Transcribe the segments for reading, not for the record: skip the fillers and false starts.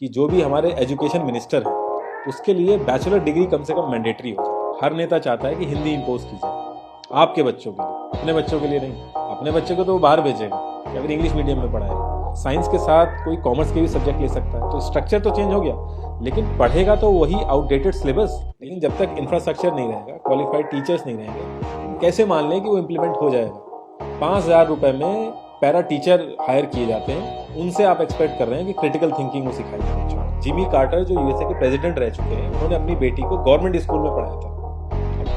कि जो भी हमारे एजुकेशन मिनिस्टर हैं उसके लिए बैचलर डिग्री कम से कम मैंडेटरी हो जाए। हर नेता चाहता है कि हिंदी इम्पोज की जाए आपके बच्चों के लिए, अपने बच्चों के लिए नहीं। अपने बच्चे को तो वो बाहर भेजेगा या फिर इंग्लिश मीडियम में पढ़ाएगा। साइंस के साथ कोई कॉमर्स के भी सब्जेक्ट ले सकता है। तो स्ट्रक्चर तो चेंज हो गया, लेकिन पढ़ेगा तो वही आउटडेटेड सिलेबस। लेकिन जब तक इंफ्रास्ट्रक्चर नहीं रहेगा, क्वालिफाइड टीचर्स नहीं रहेंगे, कैसे मान लें कि वो इम्प्लीमेंट हो जाएगा। 5,000 रुपए में पैरा टीचर हायर किए जाते हैं, उनसे आप एक्सपेक्ट कर रहे हैं कि क्रिटिकल थिंकिंग वो सिखाई जाए बच्चों को। जिमी कार्टर जो यूएसए के प्रेसिडेंट रह चुके हैं, उन्होंने अपनी बेटी को गवर्नमेंट स्कूल में पढ़ाया था।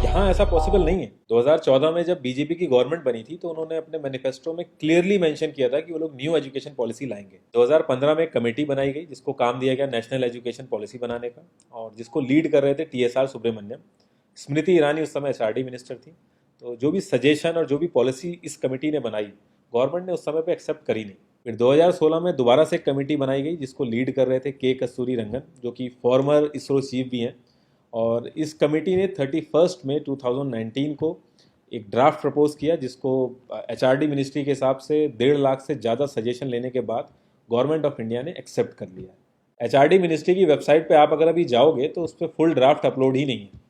यहाँ ऐसा पॉसिबल नहीं है। 2014 में जब बीजेपी की गवर्नमेंट बनी थी तो उन्होंने अपने मैनिफेस्टो में क्लियरली मेंशन किया था कि वो लोग न्यू एजुकेशन पॉलिसी लाएंगे। 2015 में एक कमेटी बनाई गई जिसको काम दिया गया नेशनल एजुकेशन पॉलिसी बनाने का, और जिसको लीड कर रहे थे टीएसआर सुब्रमण्यम। स्मृति ईरानी उस समय एचआरडी मिनिस्टर थी। तो जो भी सजेशन और जो भी पॉलिसी इस कमेटी ने बनाई, गवर्नमेंट ने उस समय पे एक्सेप्ट करी नहीं। फिर 2016 में दोबारा से एक कमेटी बनाई गई जिसको लीड कर रहे थे के कस्तूरी रंगन, जो कि फॉर्मर इसरो चीफ भी हैं। और इस कमेटी ने 31 मई 2019 को एक ड्राफ्ट प्रपोज किया, जिसको एचआरडी मिनिस्ट्री के हिसाब से 1.5 लाख से ज़्यादा सजेशन लेने के बाद गवर्नमेंट ऑफ इंडिया ने एक्सेप्ट कर लिया। एचआरडी मिनिस्ट्री की वेबसाइट पे आप अगर अभी जाओगे तो उस पर फुल ड्राफ्ट अपलोड ही नहीं है।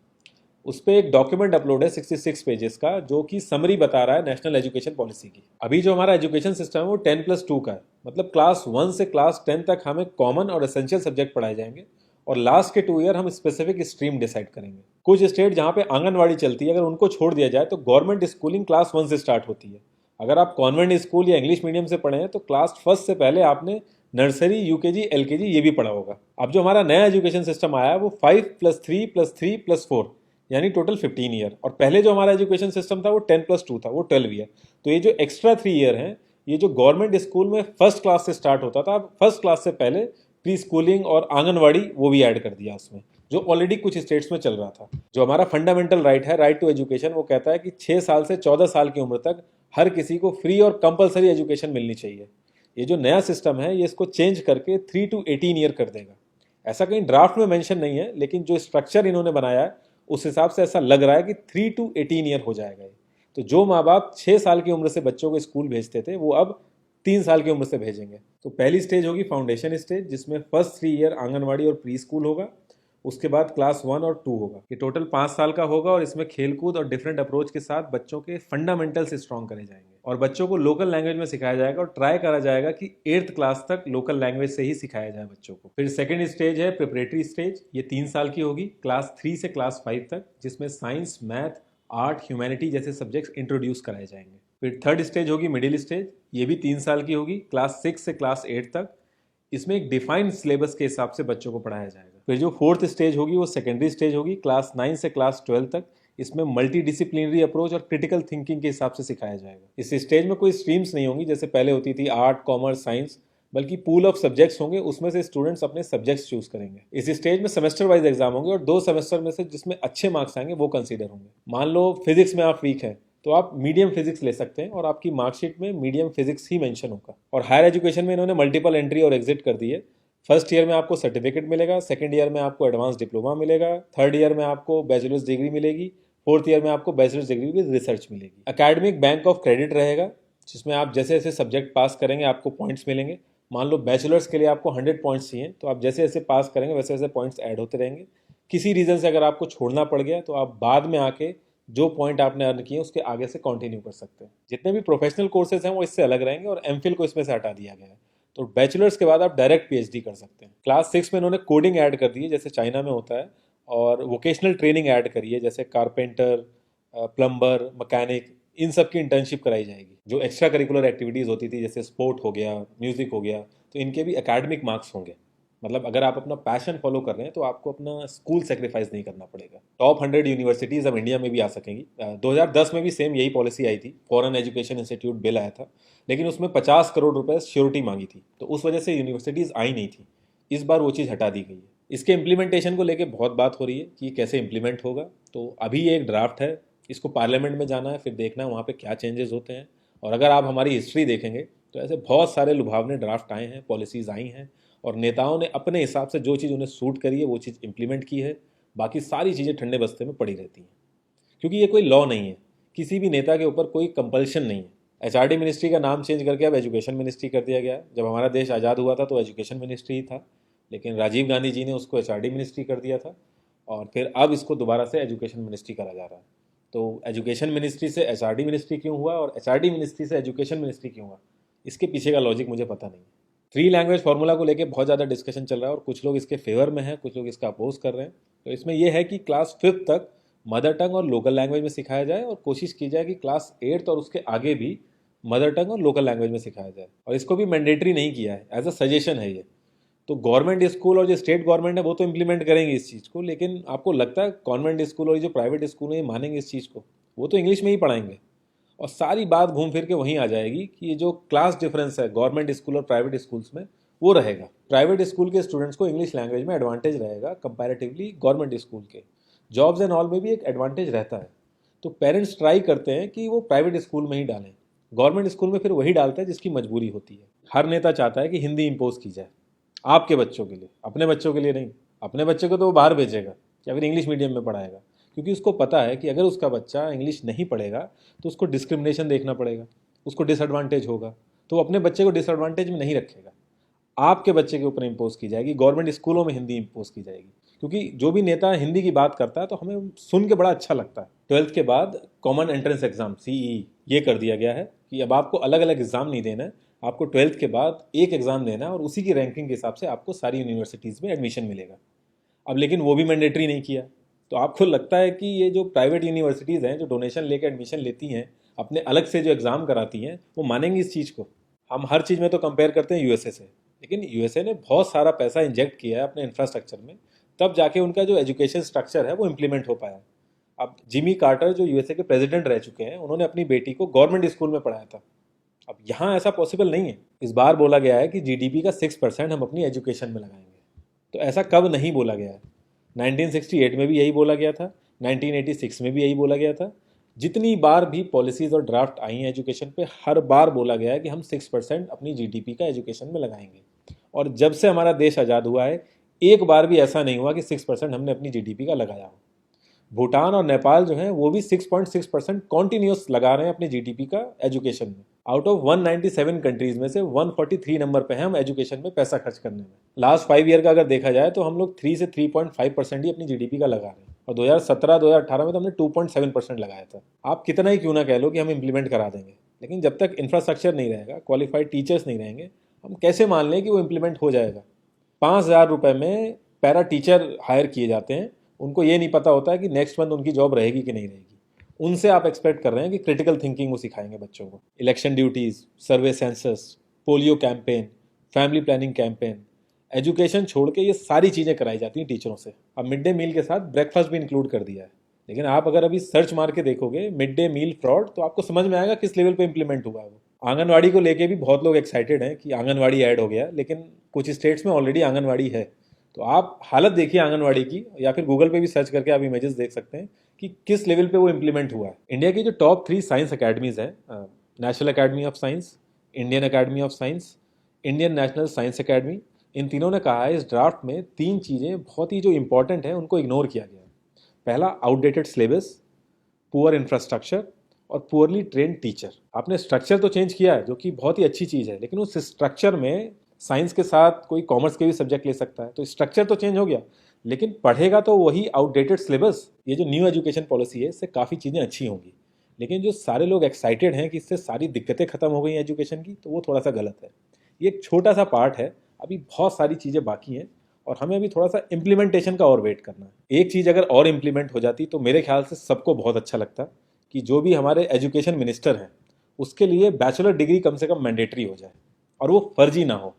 उस पर एक डॉक्यूमेंट अपलोड है 66 पेजेस का, जो कि समरी बता रहा है नेशनल एजुकेशन पॉलिसी की। अभी जो हमारा एजुकेशन सिस्टम है वो 10+2 का है, मतलब क्लास 1 से क्लास 10 तक हमें कॉमन और एसेंशियल सब्जेक्ट पढ़ाए जाएंगे, और लास्ट के 2 ईयर हम स्पेसिफिक स्ट्रीम डिसाइड करेंगे। कुछ स्टेट जहाँ पे आंगनवाड़ी चलती है, अगर उनको छोड़ दिया जाए तो गवर्नमेंट स्कूलिंग क्लास 1 से स्टार्ट होती है। अगर आप कॉन्वेंट स्कूल या इंग्लिश मीडियम से पढ़े हैं तो क्लास 1 से पहले आपने नर्सरी, यूकेजी, एलकेजी ये भी पढ़ा होगा। अब जो हमारा नया एजुकेशन सिस्टम आया है वो 5+3+3+4 यानी टोटल 15 ईयर, और पहले जो हमारा एजुकेशन सिस्टम था वो 10+2 था, वो 12 ईयर। तो ये जो एक्स्ट्रा 3 ईयर हैं, ये जो गवर्नमेंट स्कूल में फर्स्ट क्लास से स्टार्ट होता था, अब फर्स्ट क्लास से पहले प्री स्कूलिंग और आंगनवाड़ी वो भी ऐड कर दिया उसमें, जो ऑलरेडी कुछ स्टेट्स में चल रहा था। जो हमारा फंडामेंटल राइट है, राइट टू एजुकेशन, वो कहता है कि 6 साल से 14 साल की उम्र तक हर किसी को फ्री और कंपलसरी एजुकेशन मिलनी चाहिए। ये जो नया सिस्टम है ये इसको चेंज करके 3 to 18 ईयर कर देगा। ऐसा कहीं ड्राफ्ट में मेंशन नहीं है, लेकिन जो स्ट्रक्चर इन्होंने बनाया है उस हिसाब से ऐसा लग रहा है कि 3 to 18 ईयर हो जाएगा ये। तो जो माँ बाप 6 साल की उम्र से बच्चों को स्कूल भेजते थे, वो अब 3 साल की उम्र से भेजेंगे। तो पहली स्टेज होगी फाउंडेशन स्टेज, जिसमें फर्स्ट 3 ईयर आंगनवाड़ी और प्री स्कूल होगा। उसके बाद क्लास 1 और 2 होगा। ये टोटल 5 साल का होगा, और इसमें खेलकूद और डिफरेंट अप्रोच के साथ बच्चों के फंडामेंटल्स स्ट्रॉन्ग करे जाएंगे, और बच्चों को लोकल लैंग्वेज में सिखाया जाएगा, और ट्राई करा जाएगा कि 8th क्लास तक लोकल लैंग्वेज से ही सिखाया जाए बच्चों को। फिर सेकेंड स्टेज है प्रिपरेटरी स्टेज, ये 3 साल की होगी, क्लास 3 से क्लास 5 तक, जिसमें साइंस, मैथ, आर्ट, ह्यूमैनिटी जैसे सब्जेक्ट्स इंट्रोड्यूस कराए जाएंगे। फिर थर्ड स्टेज होगी मिडिल स्टेज, ये भी 3 साल की होगी, क्लास 6 से क्लास 8 तक। इसमें एक डिफाइंड सिलेबस के हिसाब से बच्चों को पढ़ाया जाएगा। फिर जो फोर्थ स्टेज होगी वो सेकेंडरी स्टेज होगी, क्लास 9 से क्लास 12 तक। इसमें मल्टी डिसिप्लिनरी अप्रोच और क्रिटिकल थिंकिंग के हिसाब से सिखाया जाएगा। इस स्टेज में कोई स्ट्रीम्स नहीं होंगी जैसे पहले होती थी आर्ट, कॉमर्स, साइंस, बल्कि पूल ऑफ सब्जेक्ट्स होंगे, उसमें से स्टूडेंट्स अपने सब्जेक्ट्स चूज करेंगे। इस स्टेज में सेमेस्टर वाइज एग्जाम होंगे, और 2 सेमेस्टर में से जिसमें अच्छे मार्क्स आएंगे वो कंसीडर होंगे। मान लो फिजिक्स में आप वीक हैं तो आप मीडियम फिजिक्स ले सकते हैं, और आपकी मार्कशीट में मीडियम फिजिक्स ही मेंशन होगा। और हायर एजुकेशन में इन्होंने मल्टीपल एंट्री और एग्जिट कर दी है। फर्स्ट ईयर में आपको सर्टिफिकेट मिलेगा, सेकंड ईयर में आपको एडवांस डिप्लोमा मिलेगा, थर्ड ईयर में आपको बैचलर्स डिग्री मिलेगी, फोर्थ ईयर में आपको बैचलर्स डिग्री विद रिसर्च मिलेगी। एकेडमिक बैंक ऑफ क्रेडिट रहेगा, जिसमें आप जैसे जैसे सब्जेक्ट पास करेंगे आपको पॉइंट्स मिलेंगे। मान लो बैचलर्स के लिए आपको 100 पॉइंट्स चाहिए, तो आप जैसे जैसे पास करेंगे वैसे वैसे पॉइंट्स ऐड होते रहेंगे। किसी रीज़न से अगर आपको छोड़ना पड़ गया तो आप बाद में आके जो पॉइंट आपने अर्न किए उसके आगे से कंटिन्यू कर सकते हैं। जितने भी प्रोफेशनल कोर्सेज हैं वो इससे अलग रहेंगे, और एमफिल को इसमें से हटा दिया गया है। तो बैचलर्स के बाद आप डायरेक्ट पीएचडी कर सकते हैं। क्लास 6 में इन्होंने कोडिंग ऐड कर दी है जैसे चाइना में होता है, और वोकेशनल ट्रेनिंग ऐड करी है जैसे कारपेंटर, प्लम्बर, मैकेनिक, इन सब की इंटर्नशिप कराई जाएगी। जो एक्स्ट्रा करिकुलर एक्टिविटीज़ होती थी जैसे स्पोर्ट हो गया, म्यूजिक हो गया, तो इनके भी एकेडमिक मार्क्स होंगे। मतलब अगर आप अपना पैशन फॉलो कर रहे हैं तो आपको अपना स्कूल सेक्रीफाइस नहीं करना पड़ेगा। टॉप 100 यूनिवर्सिटीज़ अब इंडिया में भी आ सकेंगी। 2010 में भी सेम यही पॉलिसी आई थी, फॉरेन एजुकेशन इंस्टीट्यूट बिल आया था, लेकिन उसमें 50 करोड़ रुपए श्योरिटी मांगी थी, तो उस वजह से यूनिवर्सिटीज़ आई नहीं थी। इस बार वो चीज़ हटा दी गई है। इसके इम्प्लीमेंटेशन को लेकर बहुत बात हो रही है कि कैसे इम्प्लीमेंट होगा। तो अभी ये एक ड्राफ्ट है, इसको पार्लियामेंट में जाना है, फिर देखना है वहाँ पे क्या चेंजेस होते हैं। और अगर आप हमारी हिस्ट्री देखेंगे तो ऐसे बहुत सारे लुभावने ड्राफ्ट आए हैं, पॉलिसीज़ आई हैं, और नेताओं ने अपने हिसाब से जो चीज़ उन्हें सूट करी है वो चीज़ इंप्लीमेंट की है। बाकी सारी चीज़ें ठंडे बस्ते में पड़ी रहती हैं, क्योंकि ये कोई लॉ नहीं है, किसी भी नेता के ऊपर कोई कंपल्शन नहीं है। एचआरडी मिनिस्ट्री का नाम चेंज करके अब एजुकेशन मिनिस्ट्री कर दिया गया है। जब हमारा देश आज़ाद हुआ था तो एजुकेशन मिनिस्ट्री ही था, लेकिन राजीव गांधी जी ने उसको एचआरडी मिनिस्ट्री कर दिया था और फिर अब इसको दोबारा से एजुकेशन मिनिस्ट्री करा जा रहा है। तो एजुकेशन मिनिस्ट्री से एचआरडी मिनिस्ट्री क्यों हुआ और एचआरडी मिनिस्ट्री से एजुकेशन मिनिस्ट्री क्यों हुआ, इसके पीछे का लॉजिक मुझे पता नहीं। 3 लैंग्वेज फार्मूला को लेकर बहुत ज़्यादा डिस्कशन चल रहा है और कुछ लोग इसके फेवर में हैं, कुछ लोग इसका अपोज कर रहे हैं। तो इसमें यह है कि क्लास 5th तक मदर टंग और लोकल लैंग्वेज में सिखाया जाए और कोशिश की जाए कि क्लास 8th और उसके आगे भी मदर टंग और लोकल लैंग्वेज में सिखाया जाए। और इसको भी मैंडेटरी नहीं किया है, एज अ सजेशन है ये। तो गवर्नमेंट स्कूल और जो स्टेट गवर्नमेंट है वो तो इम्प्लीमेंट करेंगे इस चीज़ को, लेकिन आपको लगता है कॉन्वेंट स्कूल और जो प्राइवेट स्कूल है ये मानेंगे इस चीज़ को? वो तो इंग्लिश में ही पढ़ाएंगे और सारी बात घूम फिर के वहीं आ जाएगी कि ये जो क्लास डिफरेंस है गवर्नमेंट स्कूल और प्राइवेट स्कूल्स में वो रहेगा। प्राइवेट स्कूल के स्टूडेंट्स को इंग्लिश लैंग्वेज में एडवांटेज रहेगा कंपैरेटिवली गवर्नमेंट स्कूल के। जॉब्स एंड ऑल में भी एक एडवांटेज रहता है। तो पेरेंट्स ट्राई करते हैं कि वो प्राइवेट स्कूल में ही डालें, गवर्नमेंट स्कूल में फिर वही डालता है जिसकी मजबूरी होती है। हर नेता चाहता है कि हिंदी इम्पोज की जाए आपके बच्चों के लिए, अपने बच्चों के लिए नहीं। अपने बच्चे को तो वो बाहर भेजेगा या फिर इंग्लिश मीडियम में पढ़ाएगा, क्योंकि उसको पता है कि अगर उसका बच्चा इंग्लिश नहीं पढ़ेगा तो उसको डिस्क्रिमिनेशन देखना पड़ेगा, उसको डिसएडवांटेज होगा, तो वो अपने बच्चे को डिसएडवांटेज में नहीं रखेगा। आपके बच्चे के ऊपर इम्पोज की जाएगी, गवर्नमेंट स्कूलों में हिंदी इम्पोज की जाएगी। क्योंकि जो भी नेता हिंदी की बात करता है तो हमें सुन के बड़ा अच्छा लगता है। 12th के बाद कॉमन एंट्रेंस एग्जाम CEE ये कर दिया गया है कि अब आपको अलग अलग एग्जाम नहीं देना है, आपको 12th के बाद एक एग्जाम देना है और उसी की रैंकिंग के हिसाब से आपको सारी यूनिवर्सिटीज़ में एडमिशन मिलेगा। अब लेकिन वो भी मैंडेटरी नहीं किया। तो आपको लगता है कि ये जो प्राइवेट यूनिवर्सिटीज़ हैं जो डोनेशन लेकर एडमिशन लेती हैं, अपने अलग से जो एग्ज़ाम कराती हैं, वो मानेंगी इस चीज़ को? हम हर चीज़ में तो कंपेयर करते हैं USA से, लेकिन USA ने बहुत सारा पैसा इंजेक्ट किया है अपने इंफ्रास्ट्रक्चर में, तब जाके उनका जो एजुकेशन स्ट्रक्चर है वो इम्प्लीमेंट हो पाया। अब जिमी कार्टर जो USA के प्रेसिडेंट रह चुके हैं, उन्होंने अपनी बेटी को गवर्नमेंट स्कूल में पढ़ाया था। अब यहाँ ऐसा पॉसिबल नहीं है। इस बार बोला गया है कि GDP का 6% हम अपनी एजुकेशन में लगाएंगे। तो ऐसा कब नहीं बोला गया है? 1968 में भी यही बोला गया था, 1986 में भी यही बोला गया था। जितनी बार भी पॉलिसीज़ और ड्राफ्ट आई हैं एजुकेशन पे, हर बार बोला गया है कि हम 6% अपनी GDP का एजुकेशन में लगाएंगे। और जब से हमारा देश आज़ाद हुआ है, एक बार भी ऐसा नहीं हुआ कि 6% हमने अपनी GDP का लगाया हो। भूटान और नेपाल जो हैं वो भी 6.6% कॉन्टीन्यूस लगा रहे हैं अपनी GDP का एजुकेशन में। आउट ऑफ 197 कंट्रीज में से 143 नंबर पे हैं हम एजुकेशन में पैसा खर्च करने में। लास्ट 5 ईयर का अगर देखा जाए तो हम लोग 3 से 3.5% ही अपनी GDP का लगा रहे हैं और 2017-2018 में तो हमने 2.7% लगाया था। आप कितना ही क्यों ना कह लो कि हम इम्प्लीमेंट करा देंगे, लेकिन जब तक इंफ्रास्ट्रक्चर नहीं रहेगा, क्वालिफाइड टीचर्स नहीं रहेंगे, हम कैसे मान लें कि वो इम्प्लीमेंट हो जाएगा? 5,000 रुपये में पैरा टीचर हायर किए जाते हैं, उनको ये नहीं पता होता है कि नेक्स्ट मंथ उनकी जॉब रहेगी कि नहीं रहेगी। उनसे आप एक्सपेक्ट कर रहे हैं कि क्रिटिकल थिंकिंग वो सिखाएंगे बच्चों को। Election duties, survey census, polio campaign, family planning campaign, education छोड़ के ये सारी चीज़ें कराई जाती हैं टीचरों से। अब मिड डे मील के साथ ब्रेकफास्ट भी इंक्लूड कर दिया है। लेकिन आप अगर अभी सर्च मार के देखोगे मिड डे मील फ्रॉड, तो आपको समझ में आएगा किस लेवल पे इंप्लीमेंट हुआ है वो। आंगनवाड़ी को लेके भी बहुत लोग एक्साइटेड हैं कि आंगनवाड़ी ऐड हो गया, लेकिन कुछ स्टेट्स में ऑलरेडी आंगनवाड़ी है। तो आप हालत देखिए आंगनवाड़ी की, या फिर गूगल पे भी सर्च करके आप इमेजेस देख सकते हैं कि किस लेवल पे वो इम्प्लीमेंट हुआ है। इंडिया की जो टॉप 3 साइंस अकेडमीज़ हैं, National Academy of Science, Indian Academy of Science, Indian National Science Academy, इन तीनों ने कहा है इस ड्राफ्ट में 3 चीज़ें बहुत ही जो इंपॉर्टेंट हैं उनको इग्नोर किया गया है। पहला, आउटडेटेड सिलेबस, पुअर इंफ्रास्ट्रक्चर और पुअरली ट्रेंड टीचर। आपने स्ट्रक्चर तो चेंज किया है जो कि बहुत ही अच्छी चीज़ है, लेकिन उस स्ट्रक्चर में साइंस के साथ कोई कॉमर्स के भी सब्जेक्ट ले सकता है। तो स्ट्रक्चर तो चेंज हो गया, लेकिन पढ़ेगा तो वही आउटडेटेड सिलेबस। ये जो न्यू एजुकेशन पॉलिसी है इससे काफ़ी चीज़ें अच्छी होंगी, लेकिन जो सारे लोग एक्साइटेड हैं कि इससे सारी दिक्कतें खत्म हो गई एजुकेशन की, तो वो थोड़ा सा गलत है। ये एक छोटा सा पार्ट है, अभी बहुत सारी चीज़ें बाकी हैं और हमें अभी थोड़ा सा इम्प्लीमेंटेशन का और वेट करना है। एक चीज़ अगर और इम्प्लीमेंट हो जाती तो मेरे ख्याल से सबको बहुत अच्छा लगता कि जो भी हमारे एजुकेशन मिनिस्टर हैं उसके लिए बैचलर डिग्री कम से कम मैंडेटरी हो जाए और वो फर्जी ना हो।